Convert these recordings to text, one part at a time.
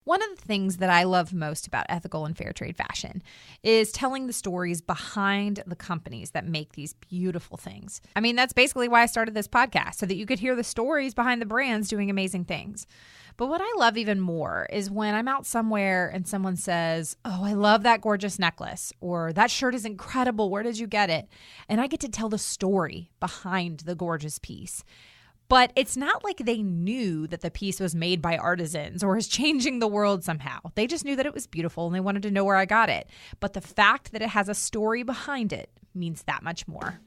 One of the things that I love most about ethical and fair trade fashion is telling the stories behind the companies that make these beautiful things. I mean, that's basically why I started this podcast, so that you could hear the stories behind the brands doing amazing things. But what I love even more is when I'm out somewhere and someone says, "Oh, I love that gorgeous necklace," or "That shirt is incredible. Where did you get it?" And I get to tell the story behind the gorgeous piece. But it's not like they knew that the piece was made by artisans or is changing the world somehow. They just knew that it was beautiful and they wanted to know where I got it. But the fact that it has a story behind it means that much more.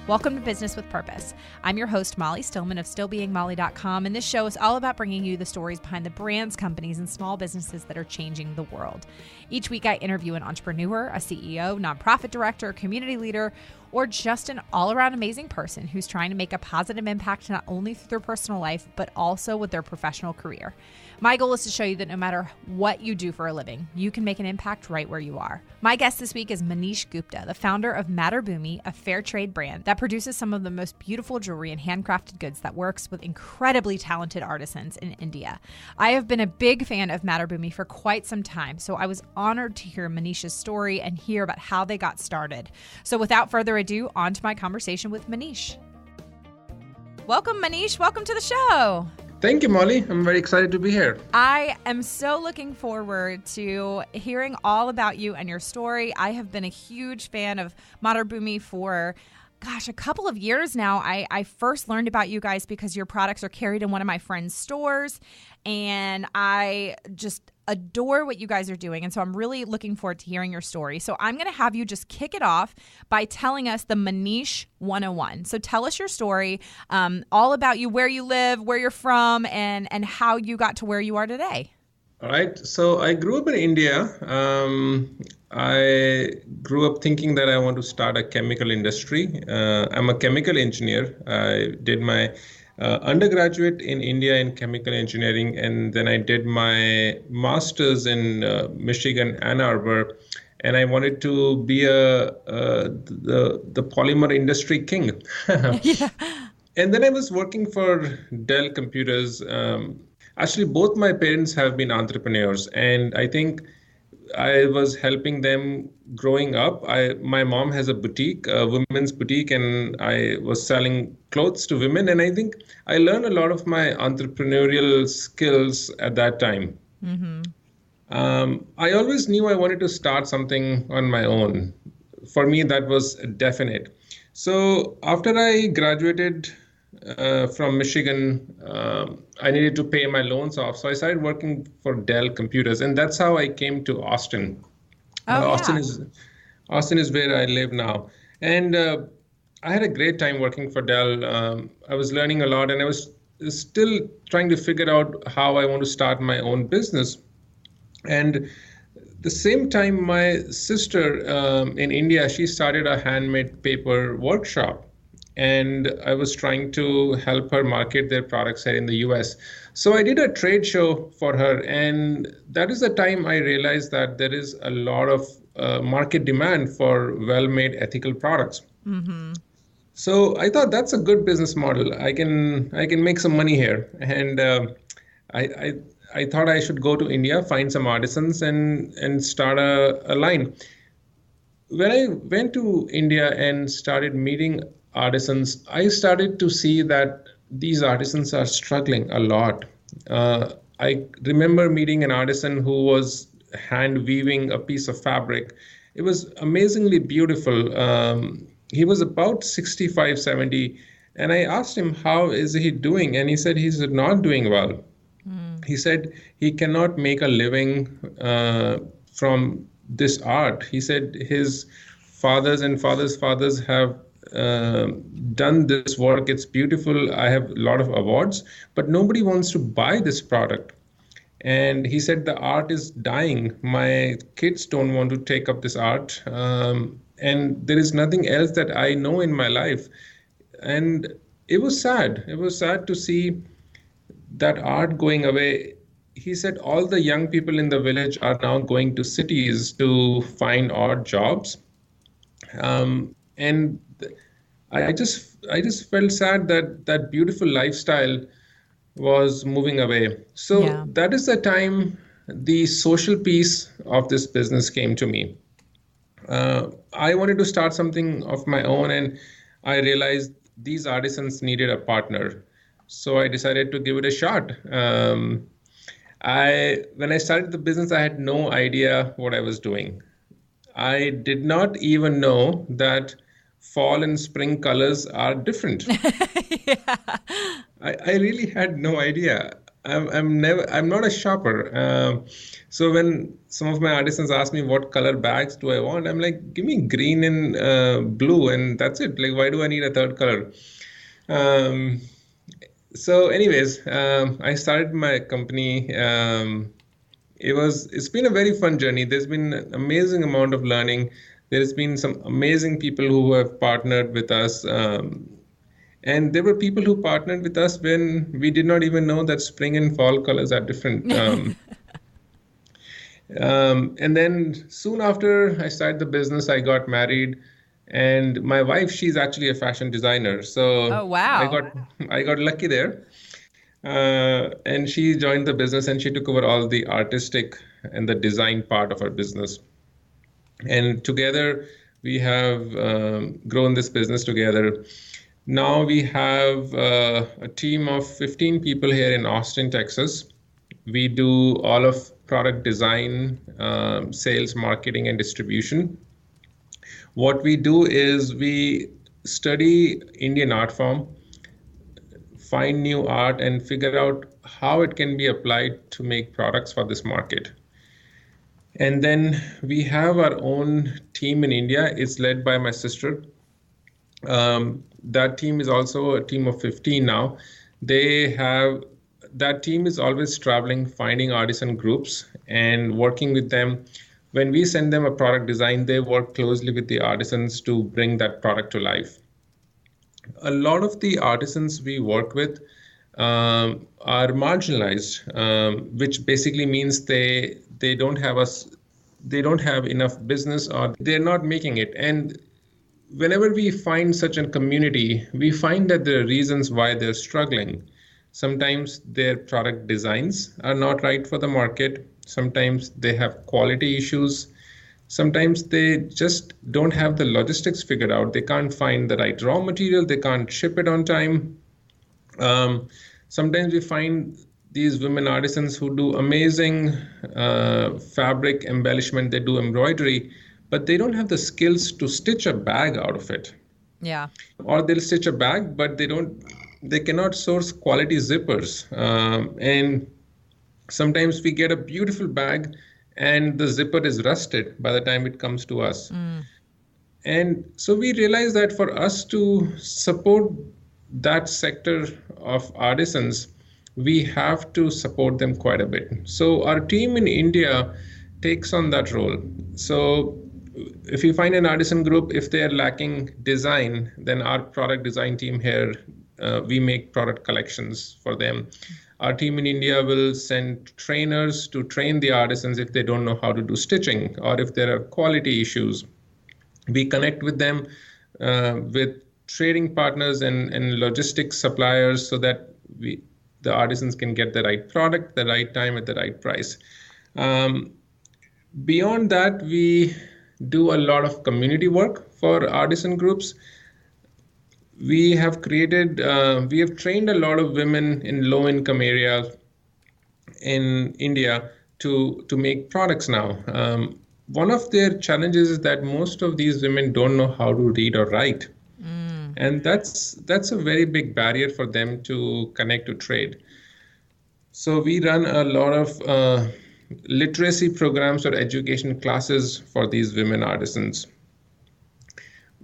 Welcome to Business with Purpose. I'm your host, Molly Stillman of stillbeingmolly.com, and this show is all about bringing you the stories behind the brands, companies, and small businesses that are changing the world. Each week, I interview an entrepreneur, a CEO, nonprofit director, community leader, or just an all-around amazing person who's trying to make a positive impact not only through their personal life, but also with their professional career. My goal is to show you that no matter what you do for a living, you can make an impact right where you are. My guest this week is Manish Gupta, the founder of Matr Boomie, a Fairtrade brand that produces some of the most beautiful jewelry and handcrafted goods that works with incredibly talented artisans in India. I have been a big fan of Matr Boomie for quite some time, so I was honored to hear Manish's story and hear about how they got started. So without further ado, on to my conversation with Manish. Welcome, Manish. Welcome to the show. Thank you, Molly. I'm very excited to be here. I am so looking forward to hearing all about you and your story. I have been a huge fan of Matr Boomie for a couple of years now. I first learned about you guys because your products are carried in one of my friend's stores, and I just adore what you guys are doing. And so I'm really looking forward to hearing your story. So I'm going to have you just kick it off by telling us the Manish 101. So tell us your story, all about you, where you live, where you're from, and how you got to where you are today. All right. So I grew up in India. I grew up thinking that I want to start a chemical industry. I'm a chemical engineer. I did my undergraduate in India in chemical engineering, and then I did my master's in Michigan, Ann Arbor, and I wanted to be the polymer industry king. Yeah. And then I was working for Dell Computers. Actually, both my parents have been entrepreneurs, and I think I was helping them growing up. My mom has a boutique, a women's boutique, and I was selling clothes to women. And I think I learned a lot of my entrepreneurial skills at that time. Mm-hmm. I always knew I wanted to start something on my own. For me, that was definite. So after I graduated from Michigan, I needed to pay my loans off. So I started working for Dell Computers, and that's how I came to Austin. Austin is where I live now. And I had a great time working for Dell. I was learning a lot, and I was still trying to figure out how I want to start my own business. And the same time, my sister in India, she started a handmade paper workshop. And I was trying to help her market their products here in the US. So I did a trade show for her. And that is the time I realized that there is a lot of market demand for well-made ethical products. Mm-hmm. So I thought that's a good business model. I can make some money here. And I thought I should go to India, find some artisans and start a line. When I went to India and started meeting artisans, I started to see that these artisans are struggling a lot. I remember meeting an artisan who was hand weaving a piece of fabric. It was amazingly beautiful. He was about 65, 70. And I asked him, how is he doing? And he said he's not doing well. He said he cannot make a living from this art. He said his fathers and fathers' fathers have done this work. It's beautiful. I have a lot of awards, but nobody wants to buy this product. And he said the art is dying. My kids don't want to take up this art. And there is nothing else that I know in my life. And it was sad. It was sad to see that art going away. He said all the young people in the village are now going to cities to find odd jobs. And I just felt sad that that beautiful lifestyle was moving away. So that is the time the social piece of this business came to me. I wanted to start something of my own, and I realized these artisans needed a partner. So I decided to give it a shot. When I started the business, I had no idea what I was doing. I did not even know that fall and spring colors are different. Yeah. I really had no idea. I'm not a shopper. So when some of my artisans ask me what color bags do I want, I'm like, give me green and blue, and that's it. Like, why do I need a third color? So anyways, I started my company. It's been a very fun journey. There's been an amazing amount of learning. There's been some amazing people who have partnered with us. And there were people who partnered with us when we did not even know that spring and fall colors are different. And then soon after I started the business, I got married. And my wife, she's actually a fashion designer. So Oh, wow. I got lucky there. And she joined the business and she took over all the artistic and the design part of our business. And together we have grown this business together. Now we have a team of 15 people here in Austin, Texas. We do all of product design, sales, marketing, and distribution. What we do is we study Indian art form, find new art, and figure out how it can be applied to make products for this market. And then we have our own team in India. It's led by my sister. That team is also a team of 15 now. That team is always traveling, finding artisan groups and working with them. When we send them a product design, they work closely with the artisans to bring that product to life. A lot of the artisans we work with are marginalized, which basically means they don't have enough business, or they're not making it. And whenever we find such a community, we find that there are reasons why they're struggling. Sometimes their product designs are not right for the market. Sometimes they have quality issues. Sometimes they just don't have the logistics figured out. They can't find the right raw material. They can't ship it on time. Sometimes we find these women artisans who do amazing fabric embellishment. They do embroidery, but they don't have the skills to stitch a bag out of it. Yeah. Or they'll stitch a bag, but they cannot source quality zippers. And sometimes we get a beautiful bag and the zipper is rusted by the time it comes to us. And so we realized that for us to support that sector of artisans, we have to support them quite a bit. So our team in India takes on that role. So if you find an artisan group, if they're lacking design, then our product design team here, we make product collections for them. Our team in India will send trainers to train the artisans if they don't know how to do stitching or if there are quality issues. We connect with them with trading partners and logistics suppliers so that the artisans can get the right product, the right time at the right price. Beyond that, we do a lot of community work for artisan groups. We have trained a lot of women in low-income areas in India to make products now. One of their challenges is that most of these women don't know how to read or write. And that's a very big barrier for them to connect to trade. So we run a lot of literacy programs or education classes for these women artisans.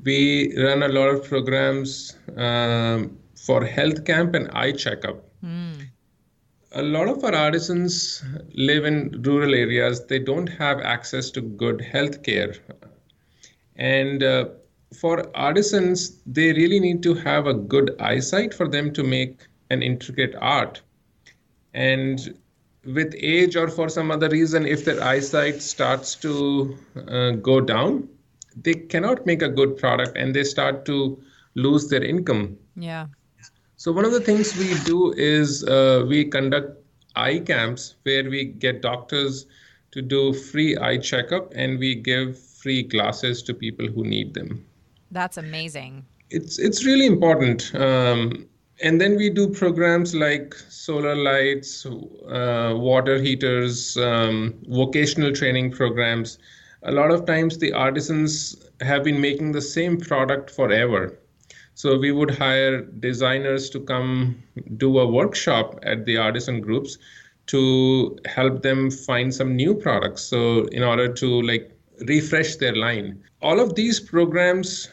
We run a lot of programs for health camp and eye checkup. A lot of our artisans live in rural areas. They don't have access to good health care. And for artisans, they really need to have a good eyesight for them to make an intricate art. And with age or for some other reason, if their eyesight starts to go down, they cannot make a good product and they start to lose their income. Yeah. So one of the things we do is we conduct eye camps where we get doctors to do free eye checkup and we give free glasses to people who need them. That's amazing. It's really important. And then we do programs like solar lights, water heaters, vocational training programs. A lot of times the artisans have been making the same product forever. So we would hire designers to come do a workshop at the artisan groups to help them find some new products. So in order to like refresh their line. All of these programs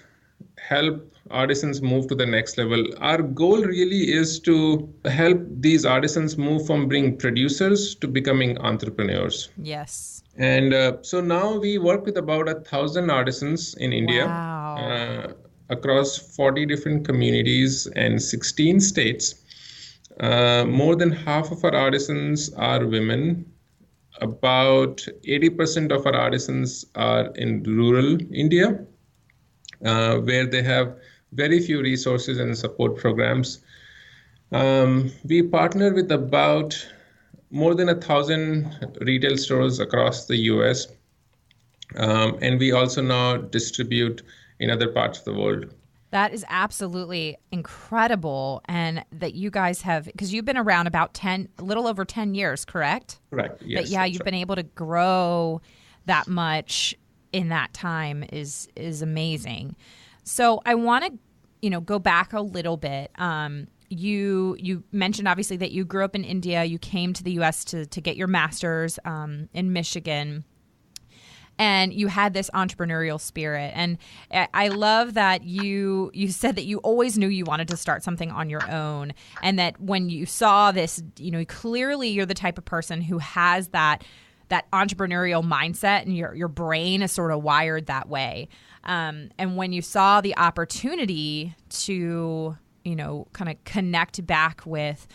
help artisans move to the next level. Our goal really is to help these artisans move from being producers to becoming entrepreneurs. Yes. And so now we work with about 1,000 artisans in India. Wow. Across 40 different communities and 16 states. More than half of our artisans are women. About 80% of our artisans are in rural India, where they have very few resources and support programs. We partner with about more than 1,000 retail stores across the US. And we also now distribute in other parts of the world. That is absolutely incredible. And that you guys have, because you've been around about a little over 10 years, correct? Correct, yes. But yeah, you've been able to grow that much in that time is amazing. So I want to, go back a little bit. You mentioned obviously that you grew up in India. You came to the U.S. to get your master's in Michigan. And you had this entrepreneurial spirit. And I love that you said that you always knew you wanted to start something on your own. And that when you saw this, clearly you're the type of person who has that entrepreneurial mindset, and your brain is sort of wired that way. And when you saw the opportunity to kind of connect back with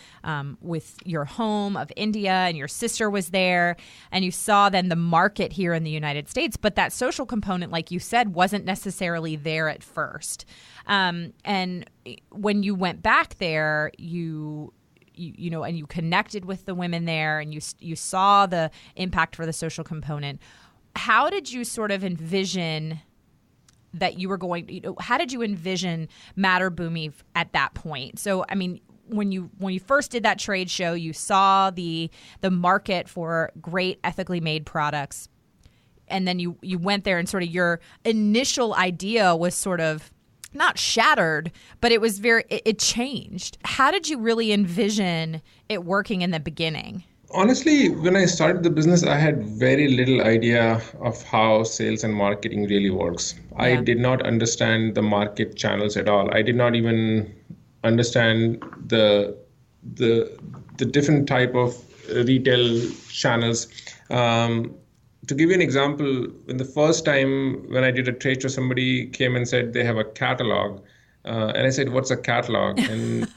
your home of India, and your sister was there, and you saw then the market here in the United States, but that social component, like you said, wasn't necessarily there at first. And when you went back there, you connected with the women there, and you saw the impact for the social component. How did you sort of envision that you were going, how did you envision Matr Boomie at that point? So, I mean, when you first did that trade show, you saw the market for great ethically made products, and then you went there, and sort of your initial idea was sort of not shattered, but it was it changed. How did you really envision it working in the beginning? Honestly, when I started the business, I had very little idea of how sales and marketing really works. Yeah. I did not understand the market channels at all. I did not even understand the different type of retail channels. To give you an example, when the first time when I did a trade show, somebody came and said they have a catalog. And I said, "What's a catalog?" And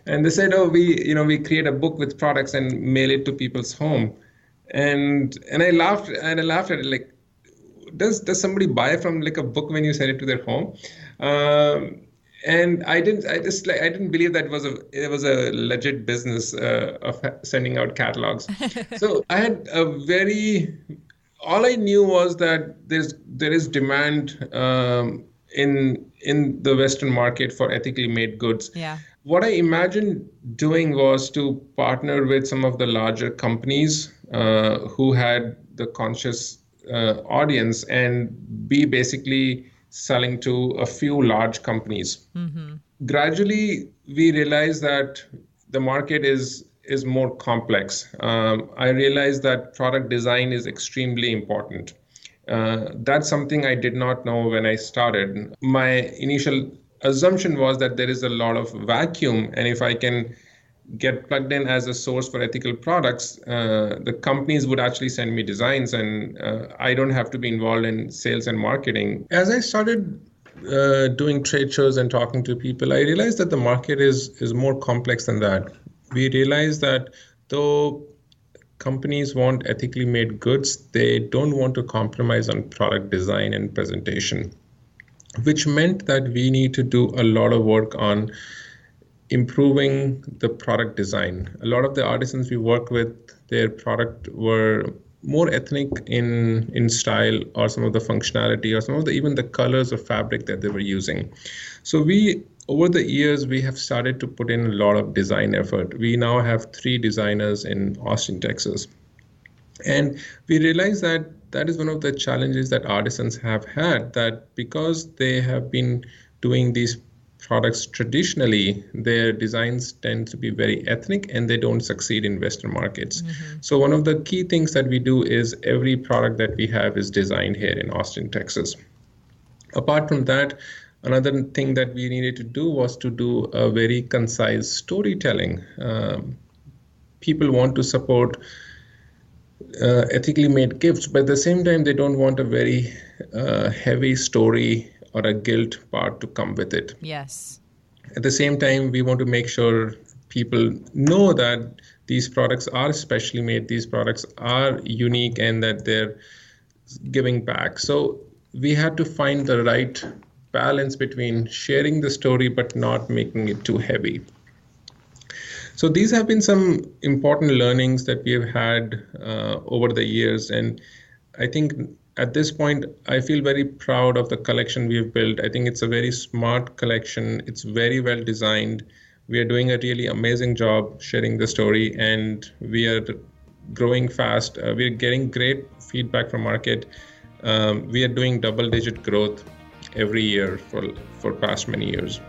and they said, "Oh, we create a book with products and mail it to people's home." And I laughed at it, like, does somebody buy from like a book when you send it to their home? And I didn't believe that it was a legit business of sending out catalogs. So I had all I knew was that there is demand in the Western market for ethically made goods. Yeah. What I imagined doing was to partner with some of the larger companies who had the conscious audience and be basically selling to a few large companies. Mm-hmm. Gradually, we realized that the market is more complex. I realized that product design is extremely important. That's something I did not know when I started. My initial assumption was that there is a lot of vacuum, and if I can get plugged in as a source for ethical products, the companies would actually send me designs, and I don't have to be involved in sales and marketing. As I started doing trade shows and talking to people, I realized that the market is more complex than that. We realized that though companies want ethically made goods, they don't want to compromise on product design and presentation, which meant that we need to do a lot of work on improving the product design. A lot of the artisans we worked with, their product were more ethnic in style, or some of the functionality, or some of the even the colors of fabric that they were using. So over the years, we have started to put in a lot of design effort. We now have 3 designers in Austin, Texas. And we realize that that is one of the challenges that artisans have had, that because they have been doing these products traditionally, their designs tend to be very ethnic and they don't succeed in Western markets. Mm-hmm. So one of the key things that we do is every product that we have is designed here in Austin, Texas. Apart from that, another thing that we needed to do was to do a very concise storytelling. People want to support ethically made gifts, but at the same time, they don't want a very heavy story or a guilt part to come with it. Yes. At the same time, we want to make sure people know that these products are specially made, these products are unique, and that they're giving back. So we had to find the right balance between sharing the story but not making it too heavy. So these have been some important learnings that we have had over the years. And I think at this point, I feel very proud of the collection we have built. I think it's a very smart collection. It's very well designed. We are doing a really amazing job sharing the story, and we are growing fast. We're getting great feedback from market. We are doing double-digit growth every year for past many years.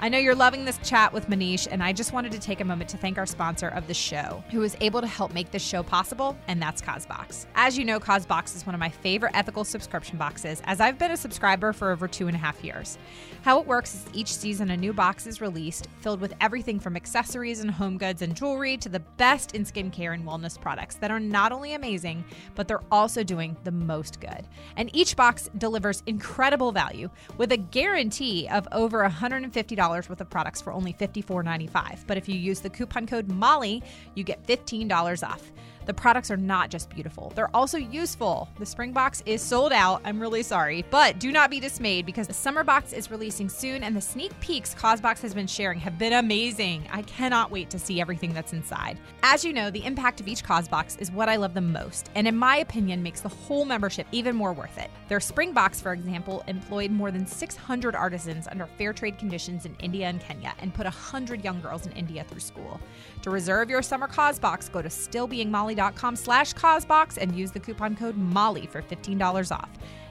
I know you're loving this chat with Manish, and I just wanted to take a moment to thank our sponsor of the show, who is able to help make this show possible, and that's CosBox. As you know, CosBox is one of my favorite ethical subscription boxes, as I've been a subscriber for over 2.5 years. How it works is each season a new box is released, filled with everything from accessories and home goods and jewelry to the best in skincare and wellness products that are not only amazing, but they're also doing the most good. And each box delivers incredible value with a guarantee of over $150 worth of products for only $54.95. But if you use the coupon code MOLLY, you get $15 off. The products are not just beautiful, they're also useful. The spring box is sold out. I'm really sorry, but do not be dismayed because the summer box is releasing soon, and the sneak peeks CosBox has been sharing have been amazing. I cannot wait to see everything that's inside. As you know, the impact of each CosBox is what I love the most, and in my opinion makes the whole membership even more worth it. Their spring box, for example, employed more than 600 artisans under Fairtrade conditions in India and Kenya, and put 100 young girls in India through school. To reserve your summer CosBox, go to stillbeingmolly.com/CosBox and use the coupon code MOLLY for $15 off.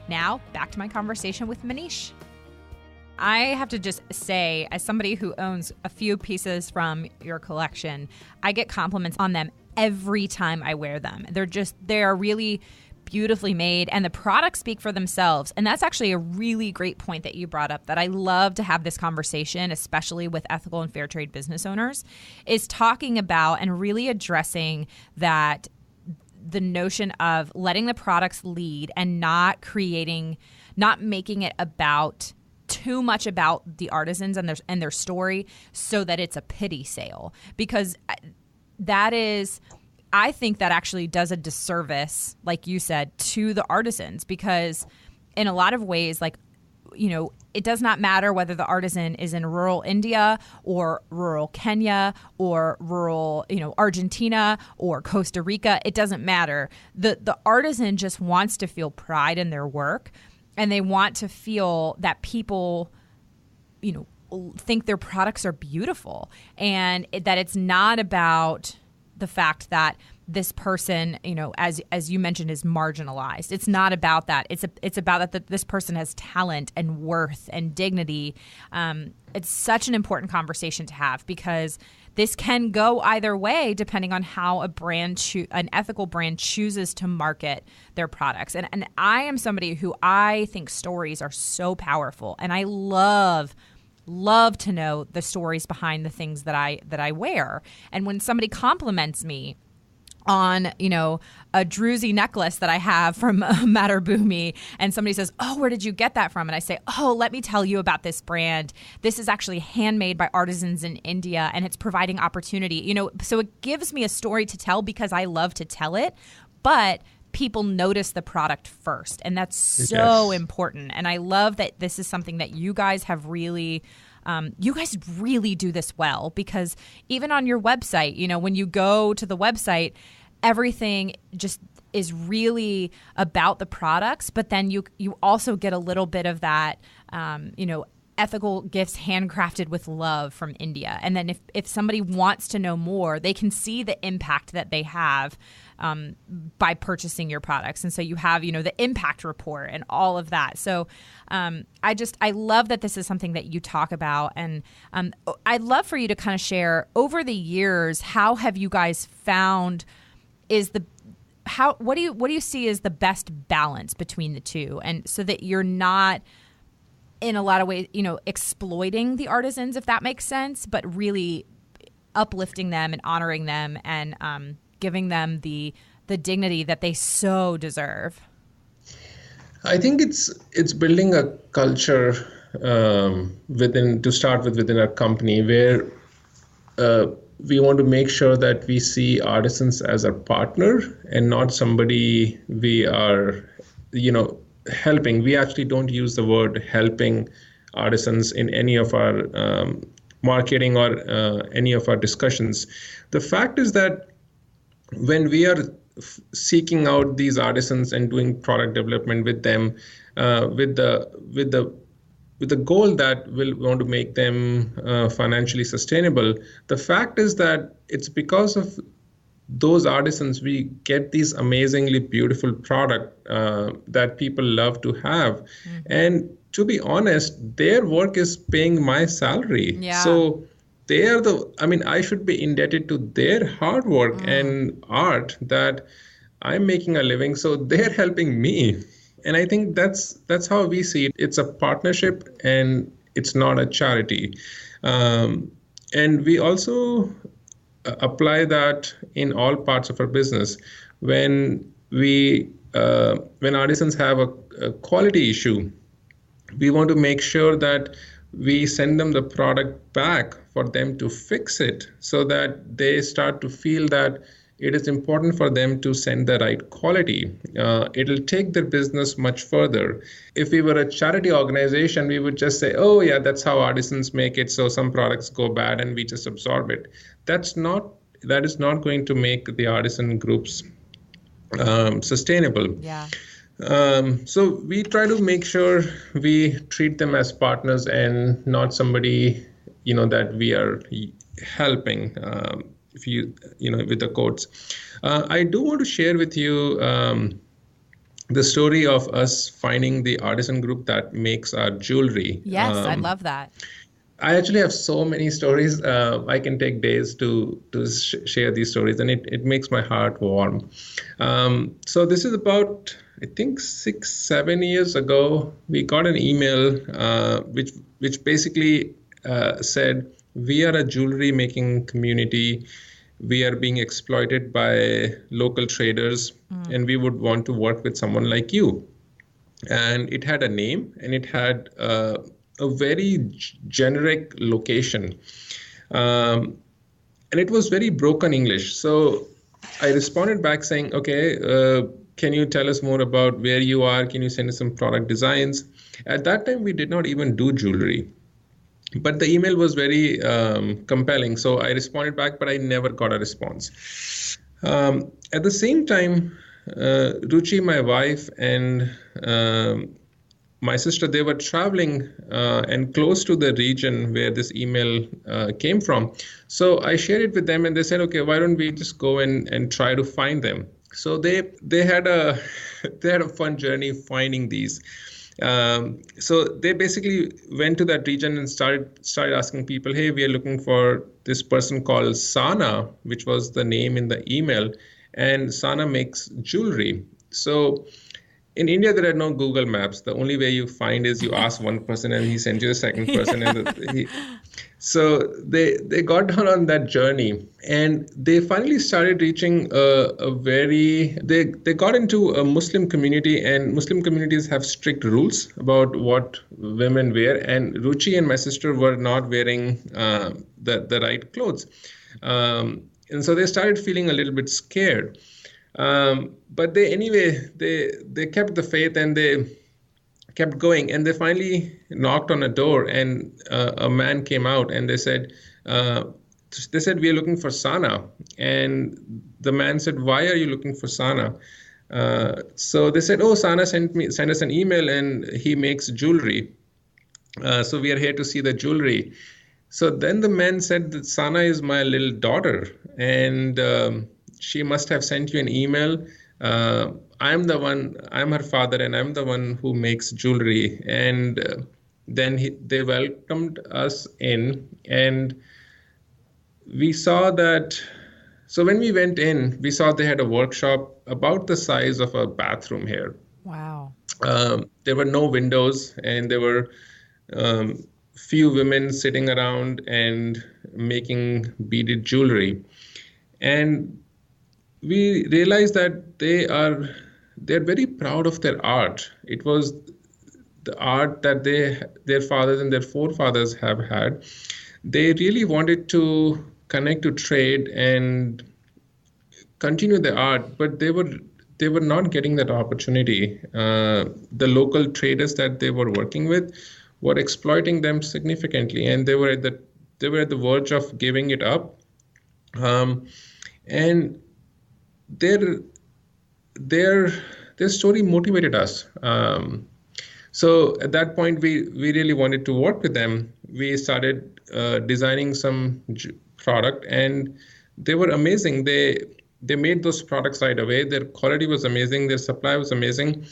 Now, back to my conversation with Manish. I have to just say, as somebody who owns a few pieces from your collection, I get compliments on them every time I wear them. They're really beautifully made, and the products speak for themselves. And that's actually a really great point that you brought up, that I love to have this conversation, especially with ethical and fair trade business owners, is talking about and really addressing that the notion of letting the products lead and not making it about too much about the artisans and their story so that it's a pity sale, because I think that actually does a disservice, like you said, to the artisans, because in a lot of ways, it does not matter whether the artisan is in rural India or rural Kenya or rural, Argentina or Costa Rica. It doesn't matter. The artisan just wants to feel pride in their work, and they want to feel that people, think their products are beautiful, and that it's not about the fact that this person, as you mentioned, is marginalized. It's not about that. It's about that this person has talent and worth and dignity. It's such an important conversation to have, because this can go either way depending on how an ethical brand chooses to market their products. And I am somebody who I think stories are so powerful, and I love to know the stories behind the things that I wear. And when somebody compliments me on, a druzy necklace that I have from Matr Boomie, and somebody says, "Oh, where did you get that from?" And I say, "Oh, let me tell you about this brand. This is actually handmade by artisans in India, and it's providing opportunity." So it gives me a story to tell because I love to tell it, but people notice the product first, and that's so important. And I love that this is something that you guys have really you guys really do this well, because even on your website, when you go to the website, everything just is really about the products, but then you also get a little bit of that, ethical gifts handcrafted with love from India. And then if somebody wants to know more, they can see the impact that they have by purchasing your products. And so you have, the impact report and all of that. So I love that this is something that you talk about. And I'd love for you to kind of share, over the years, how have you guys found what do you see as the best balance between the two? And so that you're not, in a lot of ways, exploiting the artisans, if that makes sense, but really uplifting them and honoring them and giving them the dignity that they so deserve. I think it's building a culture within our company, where we want to make sure that we see artisans as a partner and not somebody we are, helping. We actually don't use the word helping artisans in any of our marketing or any of our discussions. The fact is that when we are seeking out these artisans and doing product development with them, with the goal that we'll want to make them financially sustainable, the fact is that it's because of those artisans we get these amazingly beautiful product that people love to have. Mm-hmm. And to be honest, their work is paying my salary. Yeah. So they are I should be indebted to their hard work and art that I'm making a living. So they're helping me. And I think that's how we see it. It's a partnership and it's not a charity. And we also apply that in all parts of our business. When artisans have a quality issue, we want to make sure that we send them the product back for them to fix it, so that they start to feel that it is important for them to send the right quality. It'll take their business much further. If we were a charity organization, we would just say, oh yeah, that's how artisans make it, so some products go bad and we just absorb it. That is not going to make the artisan groups sustainable. Yeah. So we try to make sure we treat them as partners and not somebody, that we are helping. If with the quotes. I do want to share with you the story of us finding the artisan group that makes our jewelry. Yes, I love that. I actually have so many stories. I can take days to share these stories, and it makes my heart warm. So this is about, I think, 6-7 years ago. We got an email which basically said, we are a jewelry making community. We are being exploited by local traders, and we would want to work with someone like you. And it had a name, and it had a very generic location. And it was very broken English. So I responded back saying, okay, can you tell us more about where you are? Can you send us some product designs? At that time, we did not even do jewelry. But the email was very compelling. So I responded back, but I never got a response. At the same time, Ruchi, my wife, and my sister, they were traveling and close to the region where this email came from. So I shared it with them, and they said, okay, why don't we just go and try to find them? So they had a fun journey finding these. So they basically went to that region and started asking people, hey, we are looking for this person called Sana, which was the name in the email, and Sana makes jewelry. So in India, there are no Google Maps. The only way you find is you ask one person and he sends you the second person. So they got down on that journey, and they finally started reaching they got into a Muslim community, and Muslim communities have strict rules about what women wear, and Ruchi and my sister were not wearing the right clothes. And so they started feeling a little bit scared. But they kept the faith, and they kept going, and they finally knocked on a door, and a man came out, and they said, we are looking for Sana. And the man said, why are you looking for Sana? So they said, oh, Sana sent us an email, and he makes jewelry. So we are here to see the jewelry. So then the man said that Sana is my little daughter, and she must have sent you an email. I'm her father, and I'm the one who makes jewelry. And then they welcomed us in, and we saw that. So when we went in, we saw they had a workshop about the size of a bathroom here. Wow. There were no windows, and there were few women sitting around and making beaded jewelry. And we realized that they're very proud of their art. It was the art that their fathers and their forefathers have had. They really wanted to connect to trade and continue the art, but they were not getting that opportunity. The local traders that they were working with were exploiting them significantly, and they were at the verge of giving it up. And their story motivated us. So at that point, we really wanted to work with them. We started designing some product, and they were amazing. They made those products right away. Their quality was amazing. Their supply was amazing.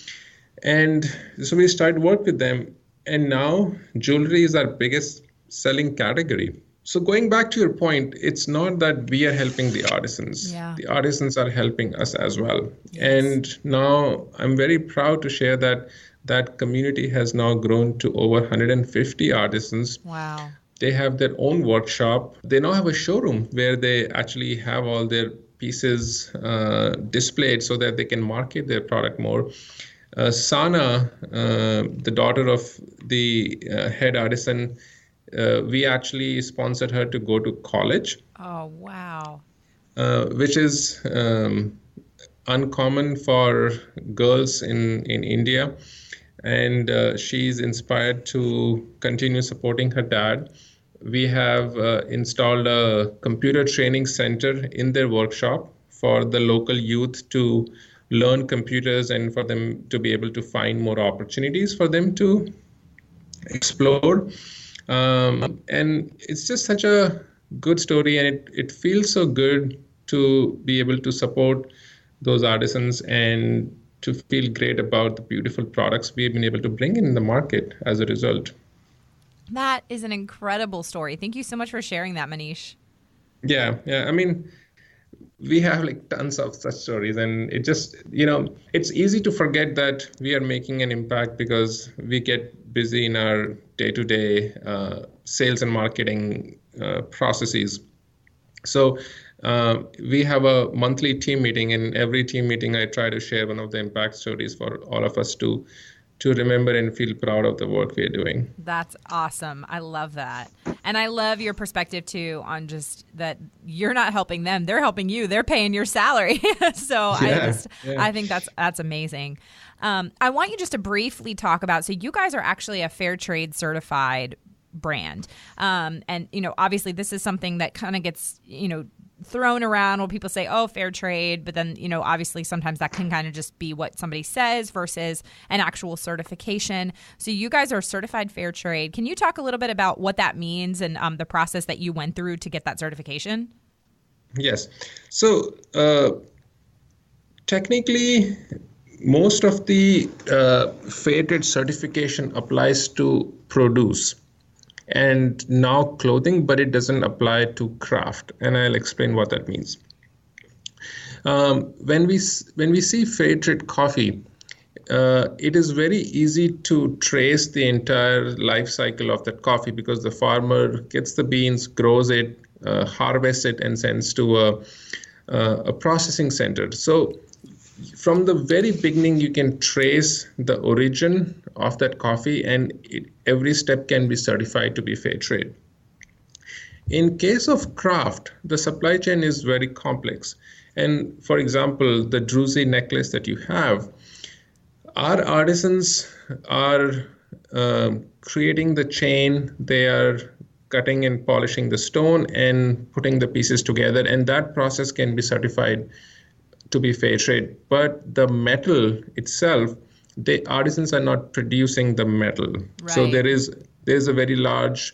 And so we started work with them. And now jewelry is our biggest selling category. So going back to your point, it's not that we are helping the artisans. Yeah. The artisans are helping us as well. Yes. And now I'm very proud to share that community has now grown to over 150 artisans. Wow. They have their own workshop. They now have a showroom where they actually have all their pieces displayed so that they can market their product more. Sana, the daughter of the head artisan, we actually sponsored her to go to college. Oh, wow. Which is uncommon for girls in India. And she's inspired to continue supporting her dad. We have installed a computer training center in their workshop for the local youth to learn computers and for them to be able to find more opportunities for them to explore. And it's just such a good story, and it feels so good to be able to support those artisans and to feel great about the beautiful products we've been able to bring in the market as a result. That is an incredible story. Thank you so much for sharing that, Manish. Yeah. I mean, we have like tons of such stories, and it just, it's easy to forget that we are making an impact because we get busy in our day-to-day sales and marketing processes. So we have a monthly team meeting, and every team meeting I try to share one of the impact stories for all of us to remember and feel proud of the work we're doing. That's awesome. I love that. And I love your perspective too on just that you're not helping them, they're helping you, they're paying your salary. So I think that's amazing. I want you just to briefly talk about, so you guys are actually a Fairtrade certified brand. And, obviously this is something that kind of gets, thrown around when people say, oh, fair trade. But then, obviously sometimes that can kind of just be what somebody says versus an actual certification. So you guys are certified fair trade. Can you talk a little bit about what that means and the process that you went through to get that certification? Yes. So technically, most of the fair trade certification applies to produce and now clothing, but it doesn't apply to craft, and I'll explain what that means. When we see fair trade coffee, it is very easy to trace the entire life cycle of that coffee because the farmer gets the beans, grows it, harvests it, and sends to a processing center. So from the very beginning, you can trace the origin of that coffee, and every step can be certified to be fair trade. In case of craft, the supply chain is very complex. And for example, the druzy necklace that you have, Our artisans are creating the chain. They are cutting and polishing the stone and putting the pieces together, and that process can be certified to be fair trade. But the metal itself, the artisans are not producing the metal. Right. So there's a very large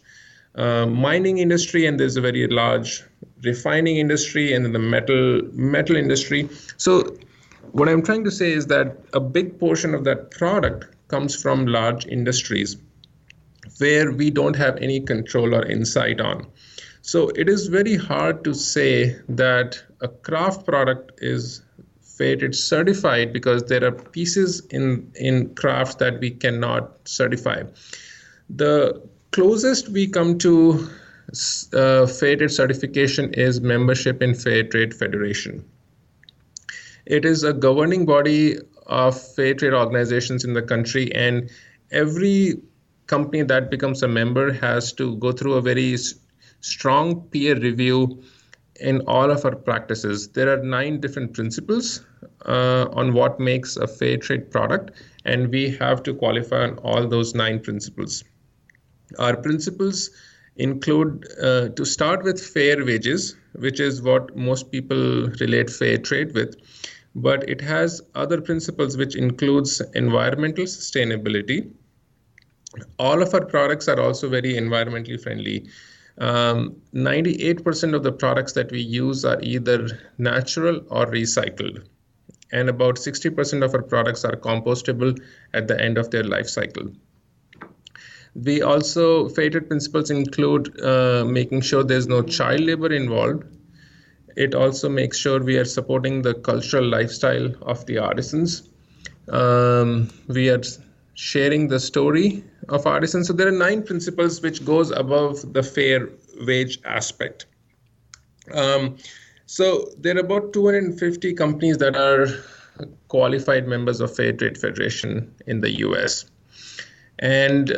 mining industry, and there's a very large refining industry, and then the metal industry. So what I'm trying to say is that a big portion of that product comes from large industries where we don't have any control or insight on. So it is very hard to say that a craft product is Fairtrade certified, because there are pieces in crafts that we cannot certify. The closest we come to Fairtrade certification is membership in Fairtrade Federation. It is a governing body of fair trade organizations in the country, and every company that becomes a member has to go through a very strong peer review in all of our practices. There are 9 different principles on what makes a fair trade product, and we have to qualify on all those 9 principles. Our principles include, to start with, fair wages, which is what most people relate fair trade with. But it has other principles which includes environmental sustainability. All of our products are also very environmentally friendly. 98% of the products that we use are either natural or recycled. And about 60% of our products are compostable at the end of their life cycle. We also, Fairtrade principles include making sure there's no child labor involved. It also makes sure we are supporting the cultural lifestyle of the artisans. We are sharing the story of artisans. So there are 9 principles which goes above the fair wage aspect. So there are about 250 companies that are qualified members of Fairtrade Federation in the US. And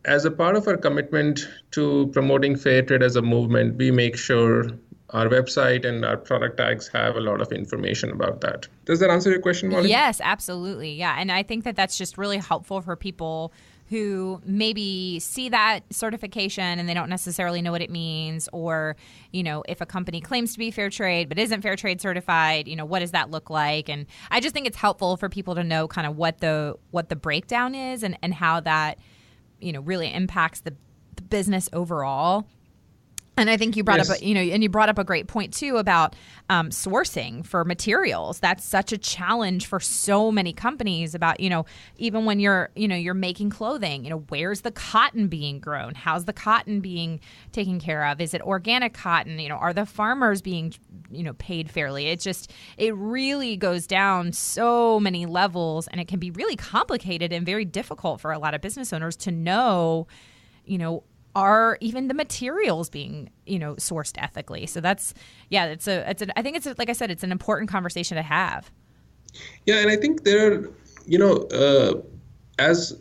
as a part of our commitment to promoting fair trade as a movement, we make sure our website and our product tags have a lot of information about that. Does that answer your question, Molly? Yes, absolutely. Yeah. And I think that that's just really helpful for people who maybe see that certification and they don't necessarily know what it means, or, you know, if a company claims to be fair trade but isn't fair trade certified, you know, what does that look like? And I just think it's helpful for people to know kind of what the breakdown is and how that, you know, really impacts the business overall. And I think you brought up, you brought up a great point too about sourcing for materials. That's such a challenge for so many companies about, you know, even when you're making clothing, you know, where's the cotton being grown? How's the cotton being taken care of? Is it organic cotton? You know, are the farmers being, you know, paid fairly? It really goes down so many levels, and it can be really complicated and very difficult for a lot of business owners to know, you know, are even the materials being, you know, sourced ethically? So that's, I think it's, like I said, it's an important conversation to have. Yeah. And I think there are, you know, as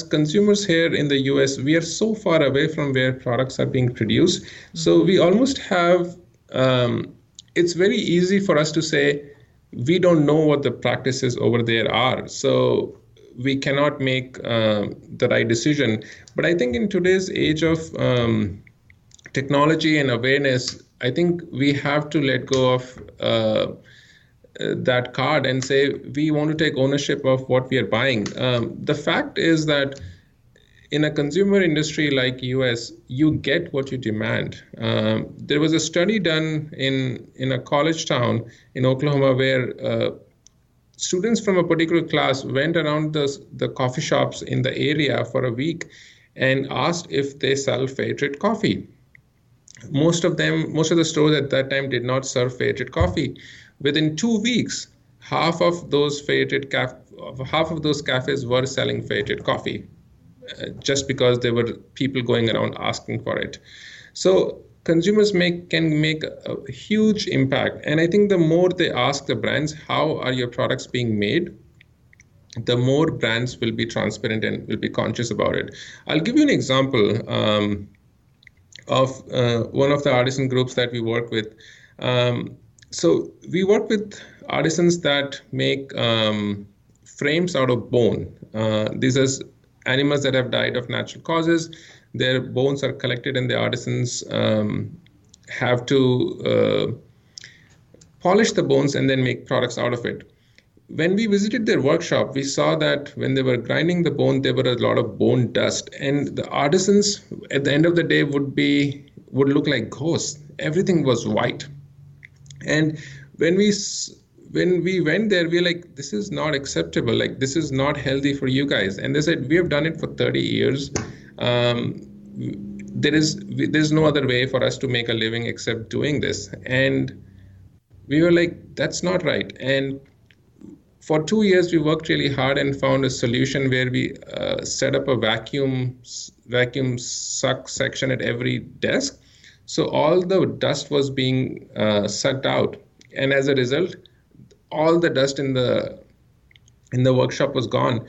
consumers here in the US, we are so far away from where products are being produced. Mm-hmm. So we almost have, it's very easy for us to say, we don't know what the practices over there are. So we cannot make the right decision. But I think in today's age of technology and awareness, I think we have to let go of that card and say, we want to take ownership of what we are buying. The fact is that in a consumer industry like US, you get what you demand. There was a study done in a college town in Oklahoma where students from a particular class went around the coffee shops in the area for a week and asked if they sell fair trade coffee. Most of the stores at that time did not serve fair trade coffee. Within 2 weeks, half of those cafes were selling fair trade coffee, just because there were people going around asking for it. So consumers can make a huge impact. And I think the more they ask the brands, how are your products being made, the more brands will be transparent and will be conscious about it. I'll give you an example of one of the artisan groups that we work with. So we work with artisans that make frames out of bone. These are animals that have died of natural causes. Their bones are collected, and the artisans have to polish the bones and then make products out of it. When we visited their workshop, we saw that when they were grinding the bone, there were a lot of bone dust, and the artisans at the end of the day would look like ghosts. Everything was white. And when we went there, we were like, this is not acceptable. Like, this is not healthy for you guys. And they said, we have done it for 30 years. There's no other way for us to make a living except doing this. And we were like, that's not right. And for 2 years, we worked really hard and found a solution where we set up a vacuum suck section at every desk. So all the dust was being sucked out. And as a result, all the dust in the workshop was gone.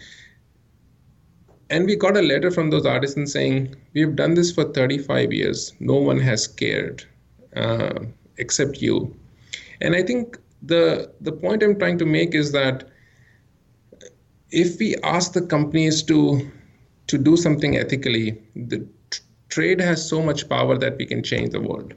And we got a letter from those artisans saying, we've done this for 35 years. No one has cared except you. And I think the point I'm trying to make is that if we ask the companies to do something ethically, the trade has so much power that we can change the world.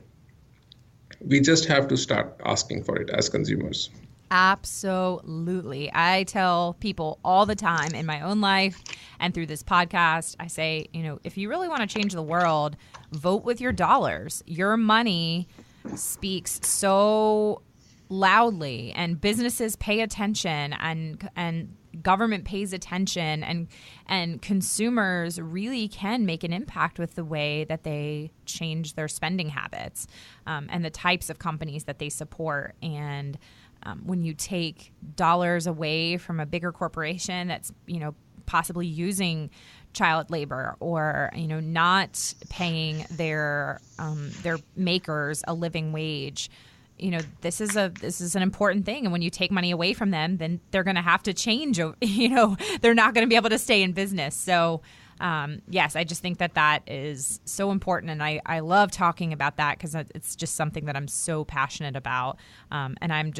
We just have to start asking for it as consumers. Absolutely. I tell people all the time in my own life and through this podcast, I say, if you really want to change the world, vote with your dollars. Your money speaks so loudly, and businesses pay attention, and government pays attention, and consumers really can make an impact with the way that they change their spending habits, and the types of companies that they support. And when you take dollars away from a bigger corporation that's, possibly using child labor or, not paying their makers a living wage, this is an important thing. And when you take money away from them, then they're going to have to change. They're not going to be able to stay in business. So, yes, I just think that is so important. And I love talking about that because it's just something that I'm so passionate about. And I'm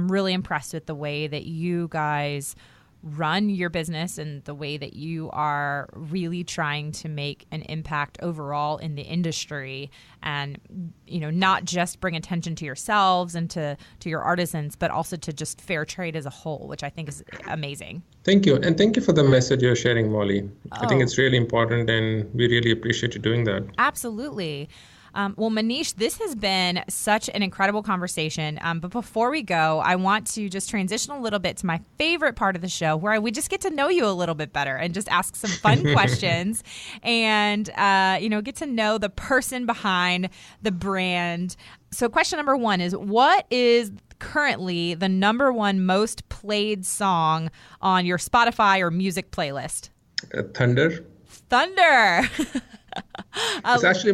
really impressed with the way that you guys run your business and the way that you are really trying to make an impact overall in the industry, and not just bring attention to yourselves and to your artisans, but also to just fair trade as a whole, which I think is amazing. Thank you. And thank you for the message you're sharing, Molly. I think it's really important, and we really appreciate you doing that. Absolutely. Well, Manish, this has been such an incredible conversation. But before we go, I want to just transition a little bit to my favorite part of the show, where we just get to know you a little bit better and just ask some fun questions and, get to know the person behind the brand. So question number one is, what is currently the number one most played song on your Spotify or music playlist? Thunder. It's actually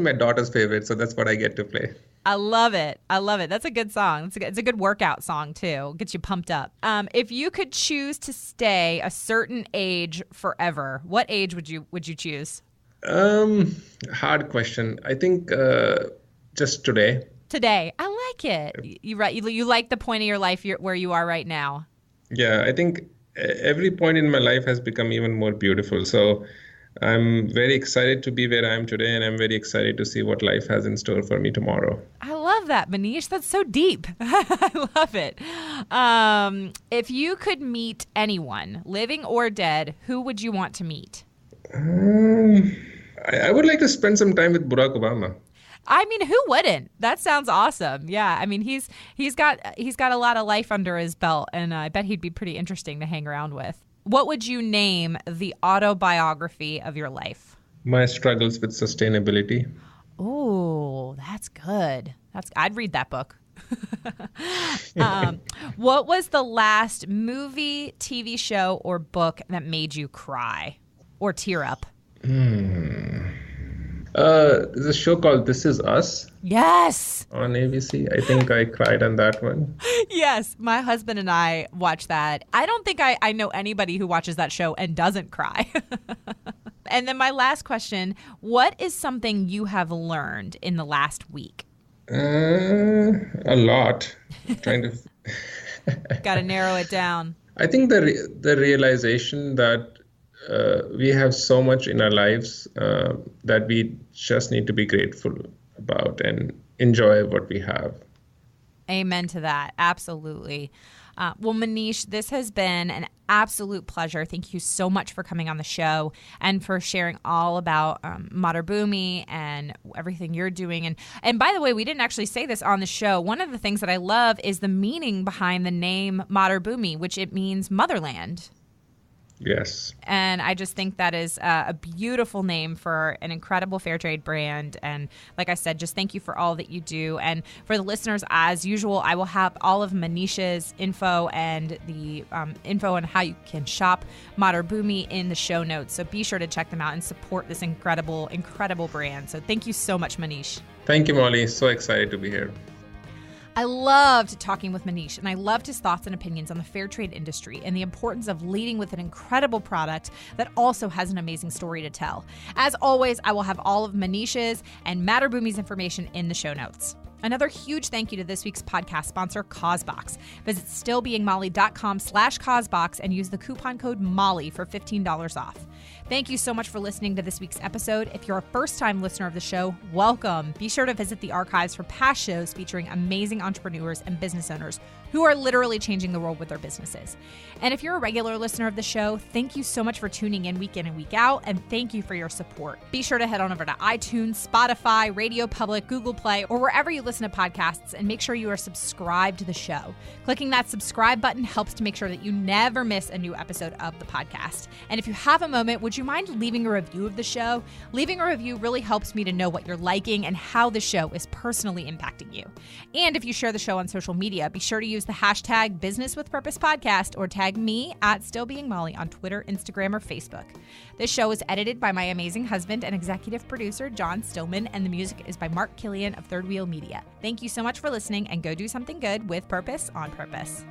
my daughter's favorite, so that's what I get to play. I love it. That's a good song. It's a good workout song too. Gets you pumped up. If you could choose to stay a certain age forever, what age would you choose? Hard question. I think just today. Today, I like it. You like the point of your life where you are right now. Yeah, I think every point in my life has become even more beautiful. So I'm very excited to be where I am today, and I'm very excited to see what life has in store for me tomorrow. I love that, Manish. That's so deep. I love it. If you could meet anyone, living or dead, who would you want to meet? I would like to spend some time with Barack Obama. I mean, who wouldn't? That sounds awesome. Yeah, I mean, he's got a lot of life under his belt, and I bet he'd be pretty interesting to hang around with. What would you name the autobiography of your life? My struggles with sustainability. Oh, that's good. I'd read that book. What was the last movie, TV show, or book that made you cry or tear up? There's a show called This Is Us. Yes. On ABC. I think I cried on that one. Yes. My husband and I watch that. I don't think I know anybody who watches that show and doesn't cry. And then my last question, what is something you have learned in the last week? A lot. Trying to... Got to narrow it down. I think the realization that we have so much in our lives that we just need to be grateful about and enjoy what we have. Amen to that. Absolutely. Well, Manish, this has been an absolute pleasure. Thank you so much for coming on the show and for sharing all about Matr Boomie and everything you're doing. And by the way, we didn't actually say this on the show. One of the things that I love is the meaning behind the name Matr Boomie, which it means motherland. Yes. And I just think that is a beautiful name for an incredible Fairtrade brand. And like I said, just thank you for all that you do. And for the listeners, as usual, I will have all of Manish's info and the info on how you can shop Matr Boomie in the show notes. So be sure to check them out and support this incredible, incredible brand. So thank you so much, Manish. Thank you, Molly. So excited to be here. I loved talking with Manish, and I loved his thoughts and opinions on the fair trade industry and the importance of leading with an incredible product that also has an amazing story to tell. As always, I will have all of Manish's and Matr Boomie's information in the show notes. Another huge thank you to this week's podcast sponsor, CauseBox. Visit stillbeingmolly.com/CauseBox and use the coupon code MOLLY for $15 off. Thank you so much for listening to this week's episode. If you're a first-time listener of the show, welcome. Be sure to visit the archives for past shows featuring amazing entrepreneurs and business owners who are literally changing the world with their businesses. And if you're a regular listener of the show, thank you so much for tuning in week and week out, and thank you for your support. Be sure to head on over to iTunes, Spotify, Radio Public, Google Play, or wherever you listen to podcasts, and make sure you are subscribed to the show. Clicking that subscribe button helps to make sure that you never miss a new episode of the podcast. And if you have a moment, would you mind leaving a review of the show? Leaving a review really helps me to know what you're liking and how the show is personally impacting you. And if you share the show on social media, be sure to use the hashtag Business with Purpose Podcast or tag me at StillBeingMolly on Twitter, Instagram, or Facebook. This show is edited by my amazing husband and executive producer, John Stillman, and the music is by Mark Killian of Third Wheel Media. Thank you so much for listening, and go do something good with purpose on purpose.